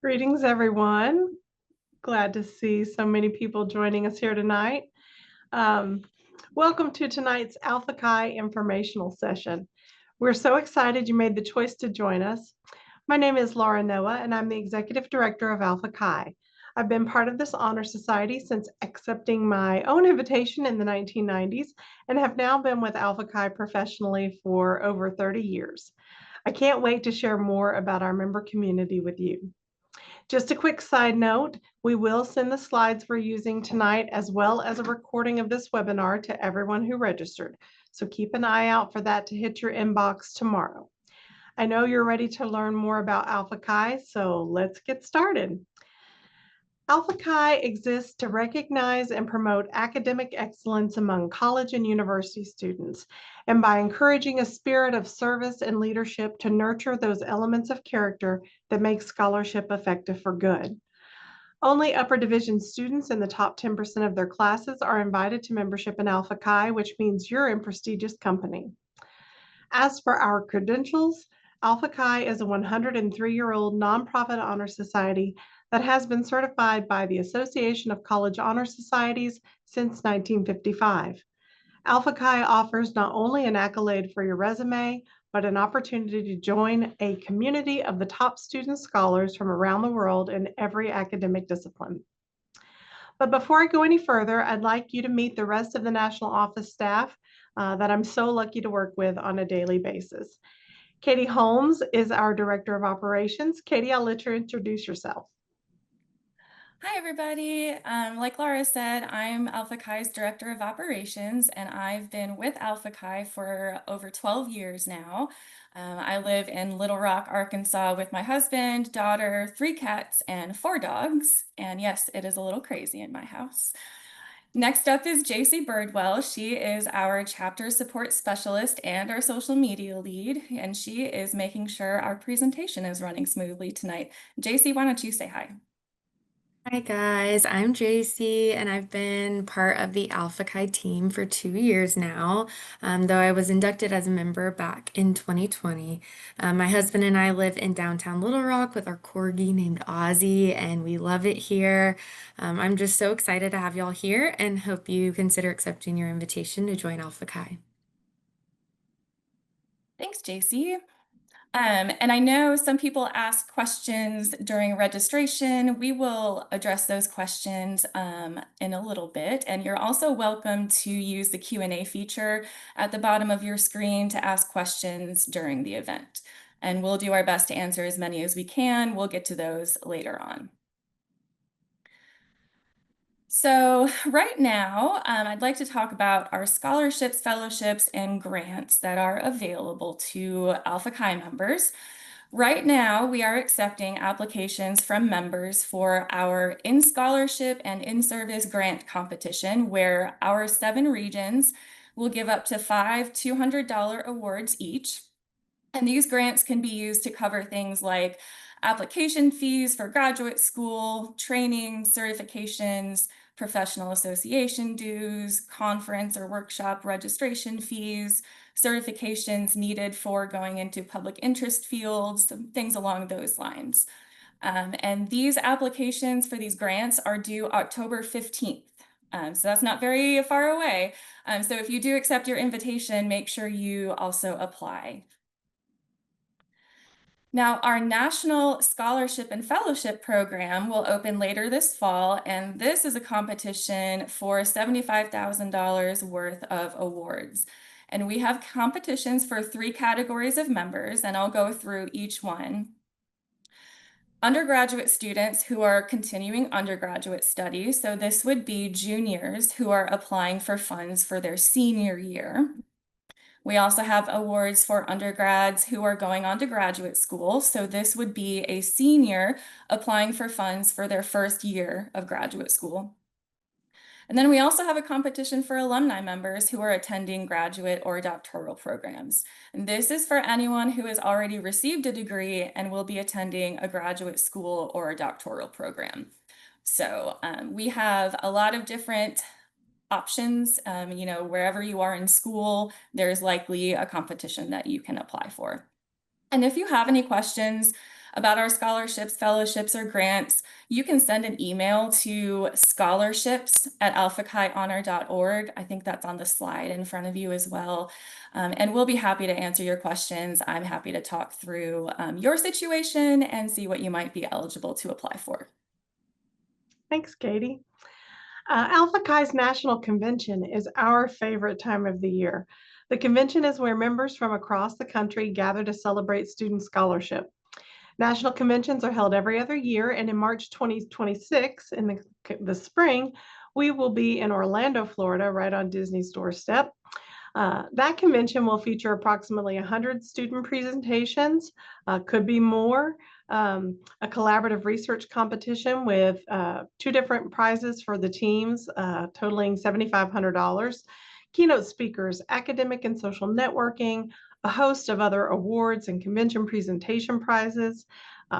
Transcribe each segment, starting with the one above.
Greetings, everyone. Glad to see so many people joining us here tonight. Um, Welcome to tonight's Alpha Chi informational session. We're so excited you made the choice to join us. My name is Laura Noah, and I'm the Executive Director of Alpha Chi. I've been part of this honor society since accepting my own invitation in the 1990s and have now been with Alpha Chi professionally for over 30 years. I can't wait to share more about our member community with you. Just a quick side note, we will send the slides we're using tonight as well as a recording of this webinar to everyone who registered. So keep an eye out for that to hit your inbox tomorrow. I know you're ready to learn more about Alpha Chi, so let's get started. Alpha Chi exists to recognize and promote academic excellence among college and university students, and by encouraging a spirit of service and leadership to nurture those elements of character that make scholarship effective for good. Only upper division students in the top 10% of their classes are invited to membership in Alpha Chi, which means you're in prestigious company. As for our credentials, Alpha Chi is a 103-year-old nonprofit honor society that has been certified by the Association of College Honor Societies since 1955. Alpha Chi offers not only an accolade for your resume, but an opportunity to join a community of the top student scholars from around the world in every academic discipline. But before I go any further, I'd like you to meet the rest of the national office staff that I'm so lucky to work with on a daily basis. Katie Holmes is our Director of Operations. Katie, I'll let you introduce yourself. Hi, everybody. Like Laura said, I'm Alpha Chi's Director of Operations, and I've been with Alpha Chi for over 12 years now. I live in Little Rock, Arkansas with my husband, daughter, 3 cats, and 4 dogs. And yes, it is a little crazy in my house. Next up is JC Birdwell. She is our chapter support specialist and our social media lead, and she is making sure our presentation is running smoothly tonight. JC, why don't you say hi? Hi guys, I'm Jacy and I've been part of the Alpha Chi team for 2 years now, though I was inducted as a member back in 2020. My husband and I live in downtown Little Rock with our corgi named Ozzy, and we love it here. I'm just so excited to have y'all here and hope you consider accepting your invitation to join Alpha Chi. Thanks, JC. And I know some people ask questions during registration. We will address those questions in a little bit. And you're also welcome to use the Q&A feature at the bottom of your screen to ask questions during the event. And we'll do our best to answer as many as we can. We'll get to those later on. So right now, I'd like to talk about our scholarships, fellowships, and grants that are available to Alpha Chi members. Right now, we are accepting applications from members for our in-scholarship and in-service grant competition, where our 7 regions will give up to 5 $200 awards each. And these grants can be used to cover things like application fees for graduate school, training, certifications, professional association dues, conference or workshop registration fees, certifications needed for going into public interest fields, things along those lines. And these applications for these grants are due October 15th. So that's not very far away. So if you do accept your invitation, make sure you also apply. Now, our National Scholarship and Fellowship Program will open later this fall, and this is a competition for $75,000 worth of awards. And we have competitions for 3 categories of members, and I'll go through each one. Undergraduate students who are continuing undergraduate studies, so this would be juniors who are applying for funds for their senior year. We also have awards for undergrads who are going on to graduate school. So this would be a senior applying for funds for their first year of graduate school. And then we also have a competition for alumni members who are attending graduate or doctoral programs. And this is for anyone who has already received a degree and will be attending a graduate school or a doctoral program. So we have a lot of different options. Wherever you are in school, there's likely a competition that you can apply for. And if you have any questions about our scholarships, fellowships, or grants, you can send an email to scholarships@alphachihonor.org. I think that's on the slide in front of you as well. And we'll be happy to answer your questions. I'm happy to talk through your situation and see what you might be eligible to apply for. Thanks, Katie. Alpha Chi's National Convention is our favorite time of the year. The convention is where members from across the country gather to celebrate student scholarship. National conventions are held every other year, and in March 2026, in the spring, we will be in Orlando, Florida, right on Disney's doorstep. That convention will feature approximately 100 student presentations, could be more, a collaborative research competition with 2 different prizes for the teams, totaling $7,500, keynote speakers, academic and social networking, a host of other awards and convention presentation prizes,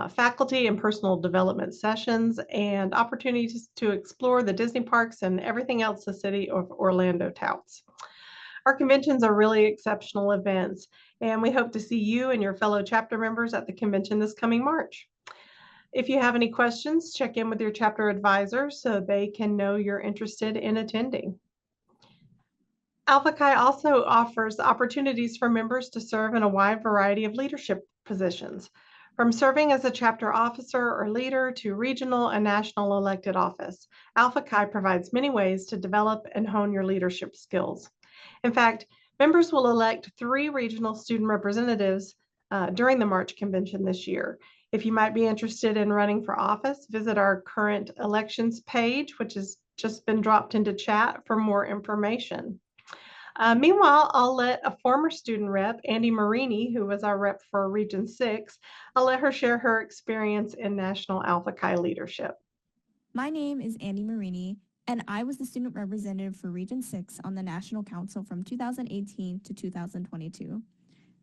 faculty and personal development sessions, and opportunities to explore the Disney parks and everything else the city of Orlando touts. Our conventions are really exceptional events, and we hope to see you and your fellow chapter members at the convention this coming March. If you have any questions, check in with your chapter advisor so they can know you're interested in attending. Alpha Chi also offers opportunities for members to serve in a wide variety of leadership positions, from serving as a chapter officer or leader to regional and national elected office. Alpha Chi provides many ways to develop and hone your leadership skills. In fact, members will elect 3 regional student representatives during the March convention this year. If you might be interested in running for office, visit our current elections page, which has just been dropped into chat for more information. Meanwhile, I'll let a former student rep, Andy Marini, who was our rep for Region 6, I'll let her share her experience in National Alpha Chi leadership. My name is Andy Marini, and I was the student representative for Region 6 on the National Council from 2018 to 2022.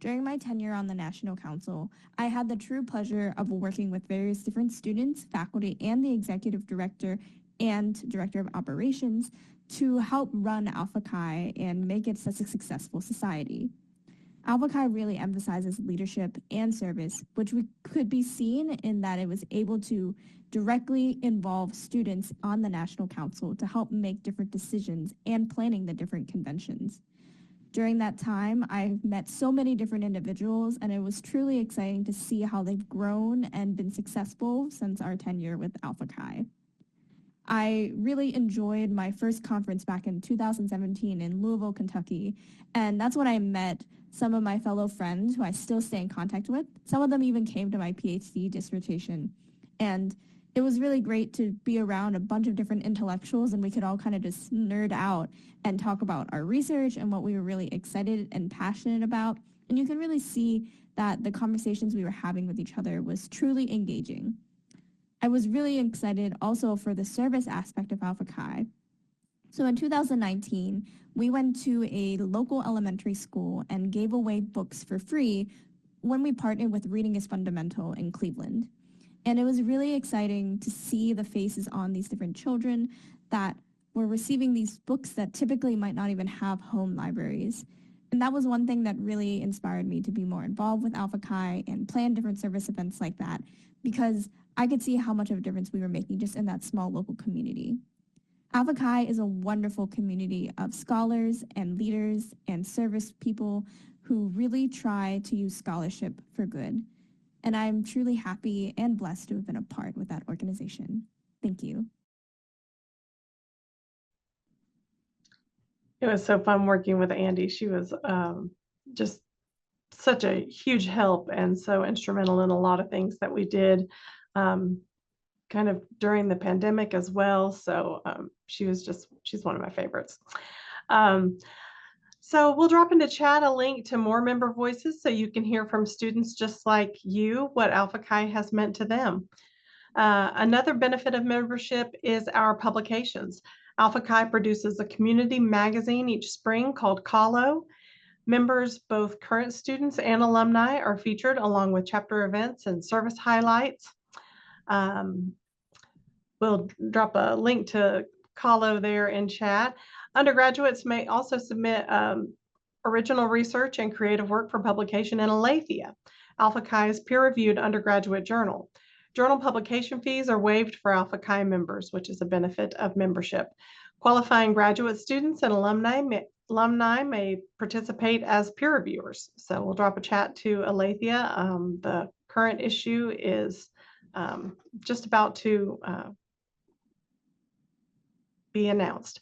During my tenure on the National Council, I had the true pleasure of working with various different students, faculty, and the executive director and director of operations to help run Alpha Chi and make it such a successful society. Alpha Chi really emphasizes leadership and service, which could be seen in that it was able to directly involve students on the National Council to help make different decisions and planning the different conventions. During that time, I've met so many different individuals, and it was truly exciting to see how they've grown and been successful since our tenure with Alpha Chi. I really enjoyed my first conference back in 2017 in Louisville, Kentucky, and that's when I met some of my fellow friends who I still stay in contact with. Some of them even came to my PhD dissertation, and it was really great to be around a bunch of different intellectuals, and we could all kind of just nerd out and talk about our research and what we were really excited and passionate about. And you can really see that the conversations we were having with each other was truly engaging. I was really excited also for the service aspect of Alpha Chi. So in 2019, we went to a local elementary school and gave away books for free when we partnered with Reading is Fundamental in Cleveland. And it was really exciting to see the faces on these different children that were receiving these books that typically might not even have home libraries. And that was one thing that really inspired me to be more involved with Alpha Chi and plan different service events like that, because I could see how much of a difference we were making just in that small local community. Alpha Chi is a wonderful community of scholars and leaders and service people who really try to use scholarship for good. And I'm truly happy and blessed to have been a part with that organization. Thank you. It was so fun working with Andy. She was just such a huge help and so instrumental in a lot of things that we did kind of during the pandemic as well. So she's one of my favorites. So we'll drop into chat a link to more member voices so you can hear from students just like you what Alpha Chi has meant to them. Another benefit of membership is our publications. Alpha Chi produces a community magazine each spring called Kahlo. Members, both current students and alumni, are featured along with chapter events and service highlights. We'll drop a link to Kahlo there in chat. Undergraduates may also submit original research and creative work for publication in Aletheia. Alpha Chi's peer-reviewed undergraduate journal. Journal publication fees are waived for Alpha Chi members, which is a benefit of membership. Qualifying graduate students and alumni may participate as peer reviewers. So we'll drop a chat to Alethea. The current issue is just about to be announced.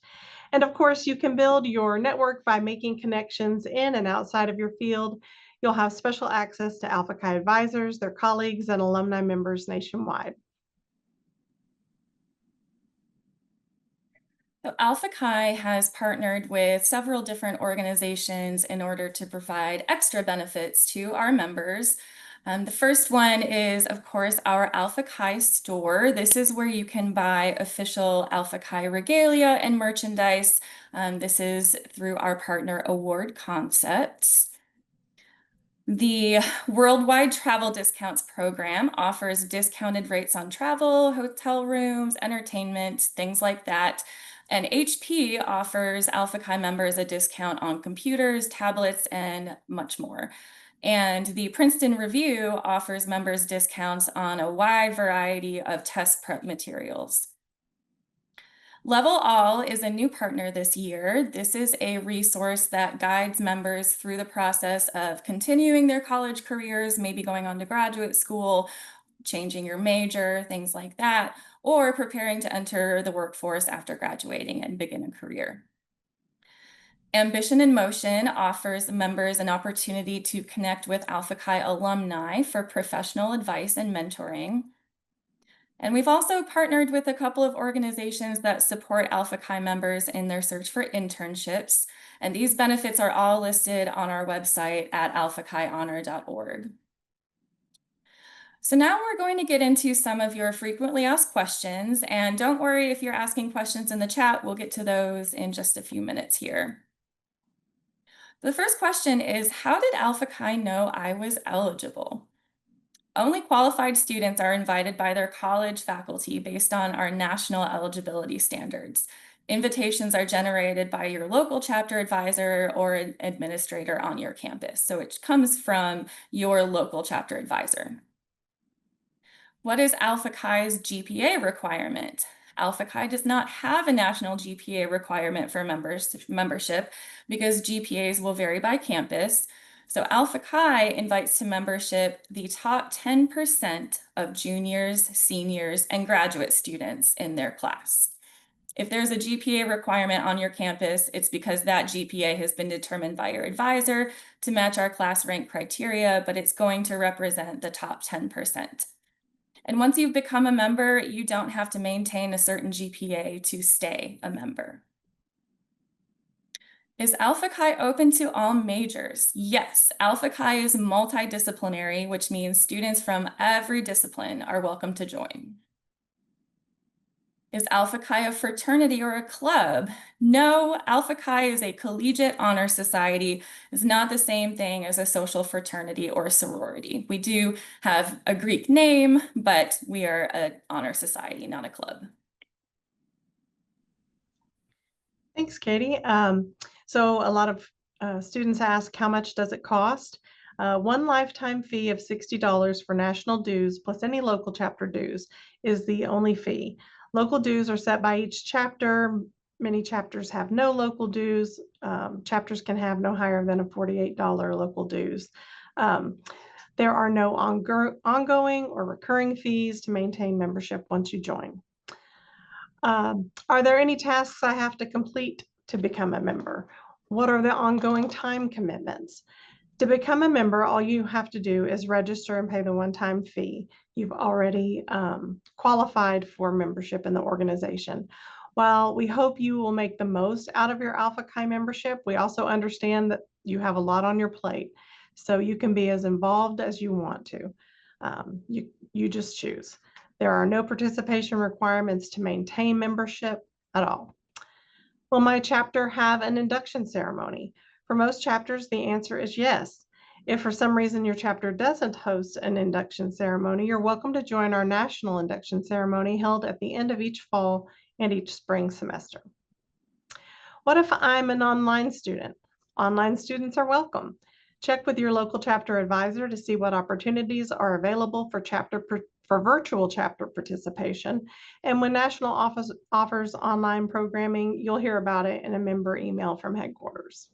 And of course, you can build your network by making connections in and outside of your field. You'll have special access to Alpha Chi advisors, their colleagues, and alumni members nationwide. So Alpha Chi has partnered with several different organizations in order to provide extra benefits to our members. The first one is, of course, our Alpha Chi store. This is where you can buy official Alpha Chi regalia and merchandise. This is through our partner Award Concepts. The Worldwide Travel Discounts Program offers discounted rates on travel, hotel rooms, entertainment, things like that. And HP offers Alpha Chi members a discount on computers, tablets, and much more. And the Princeton Review offers members discounts on a wide variety of test prep materials. Level All is a new partner this year. This is a resource that guides members through the process of continuing their college careers, maybe going on to graduate school, changing your major, things like that, or preparing to enter the workforce after graduating and begin a career. Ambition in Motion offers members an opportunity to connect with Alpha Chi alumni for professional advice and mentoring. And we've also partnered with a couple of organizations that support Alpha Chi members in their search for internships. And these benefits are all listed on our website at alphachionor.org. So now we're going to get into some of your frequently asked questions. And don't worry if you're asking questions in the chat, we'll get to those in just a few minutes here. The first question is, how did Alpha Chi know I was eligible? Only qualified students are invited by their college faculty based on our national eligibility standards. Invitations are generated by your local chapter advisor or an administrator on your campus. So it comes from your local chapter advisor. What is Alpha Chi's GPA requirement? Alpha Chi does not have a national GPA requirement for membership because GPAs will vary by campus. So Alpha Chi invites to membership the top 10% of juniors, seniors, and graduate students in their class. If there's a GPA requirement on your campus, it's because that GPA has been determined by your advisor to match our class rank criteria, but it's going to represent the top 10%. And once you've become a member, you don't have to maintain a certain GPA to stay a member. Is Alpha Chi open to all majors? Yes, Alpha Chi is multidisciplinary, which means students from every discipline are welcome to join. Is Alpha Chi a fraternity or a club? No, Alpha Chi is a collegiate honor society. It's not the same thing as a social fraternity or a sorority. We do have a Greek name, but we are an honor society, not a club. Thanks, Katie. So a lot of students ask, how much does it cost? One lifetime fee of $60 for national dues plus any local chapter dues is the only fee. Local dues are set by each chapter. Many chapters have no local dues. Chapters can have no higher than a $48 local dues. There are no ongoing or recurring fees to maintain membership once you join. Are there any tasks I have to complete to become a member? What are the ongoing time commitments? To become a member, all you have to do is register and pay the one-time fee. You've already qualified for membership in the organization. While we hope you will make the most out of your Alpha Chi membership, we also understand that you have a lot on your plate, so you can be as involved as you want to. You just choose. There are no participation requirements to maintain membership at all. Will my chapter have an induction ceremony? For most chapters, the answer is yes. If for some reason your chapter doesn't host an induction ceremony, you're welcome to join our national induction ceremony held at the end of each fall and each spring semester. What if I'm an online student? Online students are welcome. Check with your local chapter advisor to see what opportunities are available for virtual chapter participation. And when National Office offers online programming, you'll hear about it in a member email from headquarters.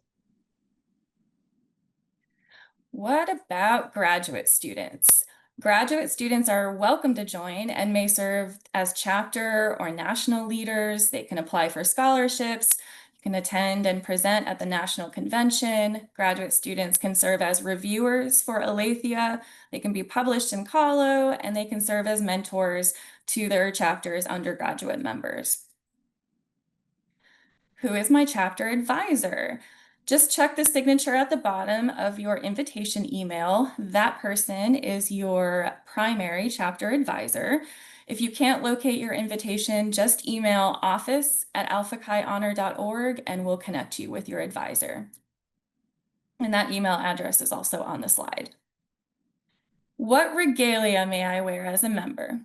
What about graduate students? Graduate students are welcome to join and may serve as chapter or national leaders. They can apply for scholarships. You can attend and present at the national convention. Graduate students can serve as reviewers for Aletheia. They can be published in Calo, and they can serve as mentors to their chapter's undergraduate members. Who is my chapter advisor? Just check the signature at the bottom of your invitation email. That person is your primary chapter advisor. If you can't locate your invitation, just email office@alphachihonor.org and we'll connect you with your advisor. And that email address is also on the slide. What regalia may I wear as a member?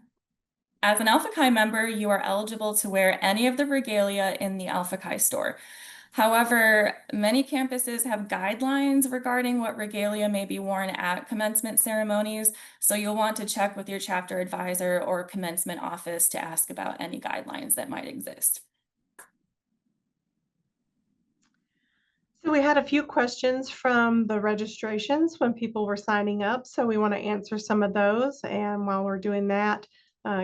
As an Alpha Chi member, you are eligible to wear any of the regalia in the Alpha Chi store. However, many campuses have guidelines regarding what regalia may be worn at commencement ceremonies, so you'll want to check with your chapter advisor or commencement office to ask about any guidelines that might exist. So we had a few questions from the registrations when people were signing up, so we want to answer some of those. And while we're doing that,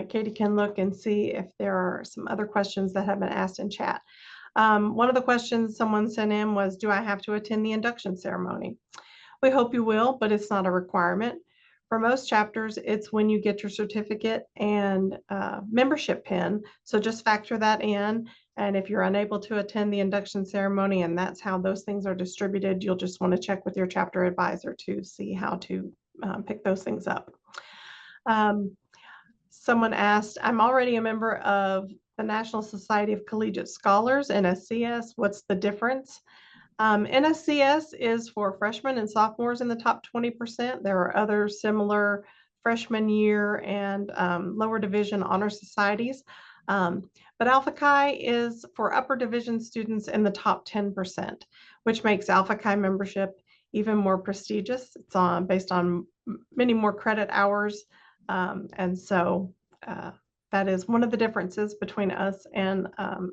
Katie can look and see if there are some other questions that have been asked in chat. One of the questions someone sent in was, do I have to attend the induction ceremony? We hope you will, but it's not a requirement. For most chapters, it's when you get your certificate and membership pin. So just factor that in. And if you're unable to attend the induction ceremony and that's how those things are distributed, you'll just want to check with your chapter advisor to see how to pick those things up. Someone asked, I'm already a member of the National Society of Collegiate Scholars, NSCS. What's the difference? NSCS is for freshmen and sophomores in the top 20%. There are other similar freshman year and lower division honor societies. But Alpha Chi is for upper division students in the top 10%, which makes Alpha Chi membership even more prestigious. It's based on many more credit hours. And so that is one of the differences between us and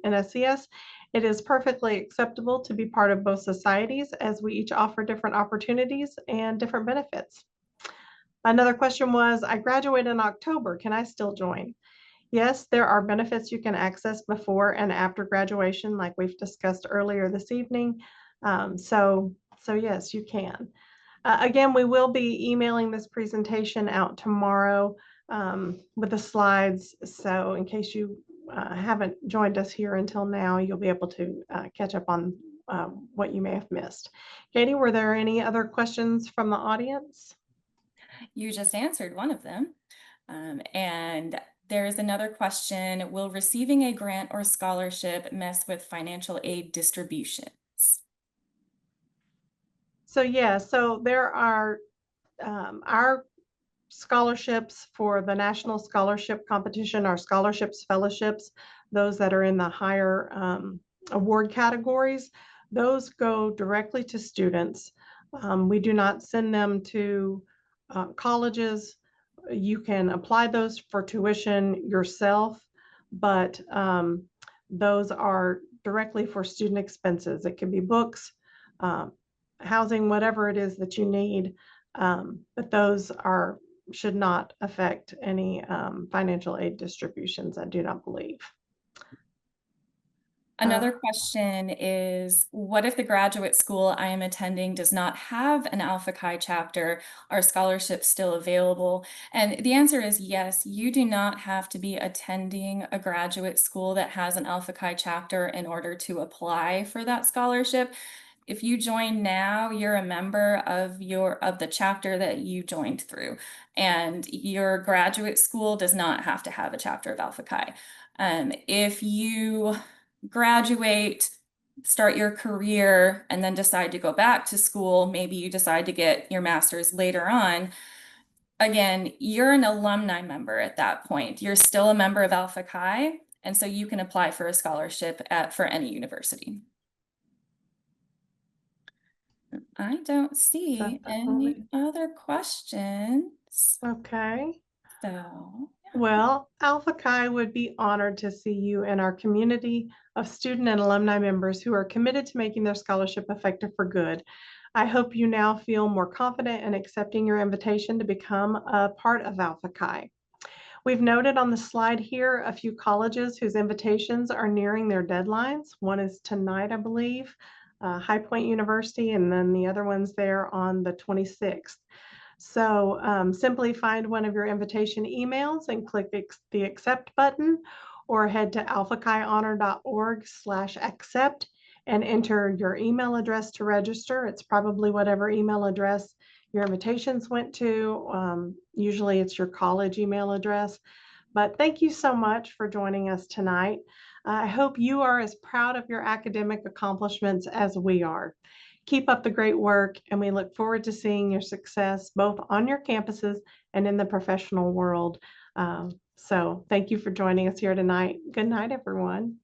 NSCS. It is perfectly acceptable to be part of both societies as we each offer different opportunities and different benefits. Another question was, I graduate in October, can I still join? Yes, there are benefits you can access before and after graduation, like we've discussed earlier this evening. So yes, you can. Again, we will be emailing this presentation out tomorrow with the slides. So in case you haven't joined us here until now, you'll be able to catch up on what you may have missed. Katie, were there any other questions from the audience? You just answered one of them. And there's another question, will receiving a grant or scholarship mess with financial aid distributions? So yeah, so there are our scholarships for the National Scholarship Competition, our scholarships, fellowships, those that are in the higher award categories, those go directly to students. We do not send them to colleges. You can apply those for tuition yourself, but those are directly for student expenses. It can be books, housing, whatever it is that you need, but those should not affect any financial aid distributions, I do not believe. Another question is, what if the graduate school I am attending does not have an Alpha Chi chapter? Are scholarships still available? And the answer is yes, you do not have to be attending a graduate school that has an Alpha Chi chapter in order to apply for that scholarship. If you join now, you're a member of the chapter that you joined through, and your graduate school does not have to have a chapter of Alpha Chi. If you graduate, start your career, and then decide to go back to school, maybe you decide to get your master's later on, again, you're an alumni member at that point. You're still a member of Alpha Chi, and so you can apply for a scholarship for any university. I don't see that the any only- other questions. Okay. So, Well, Alpha Chi would be honored to see you in our community of student and alumni members who are committed to making their scholarship effective for good. I hope you now feel more confident in accepting your invitation to become a part of Alpha Chi. We've noted on the slide here a few colleges whose invitations are nearing their deadlines. One is tonight, I believe, High Point University, and then the other one's there on the 26th. So simply find one of your invitation emails and click the accept button, or head to alphachionor.org/accept and enter your email address to register. It's probably whatever email address your invitations went to. Usually it's your college email address. But thank you so much for joining us tonight. I hope you are as proud of your academic accomplishments as we are. Keep up the great work, and we look forward to seeing your success both on your campuses and in the professional world. So thank you for joining us here tonight. Good night, everyone.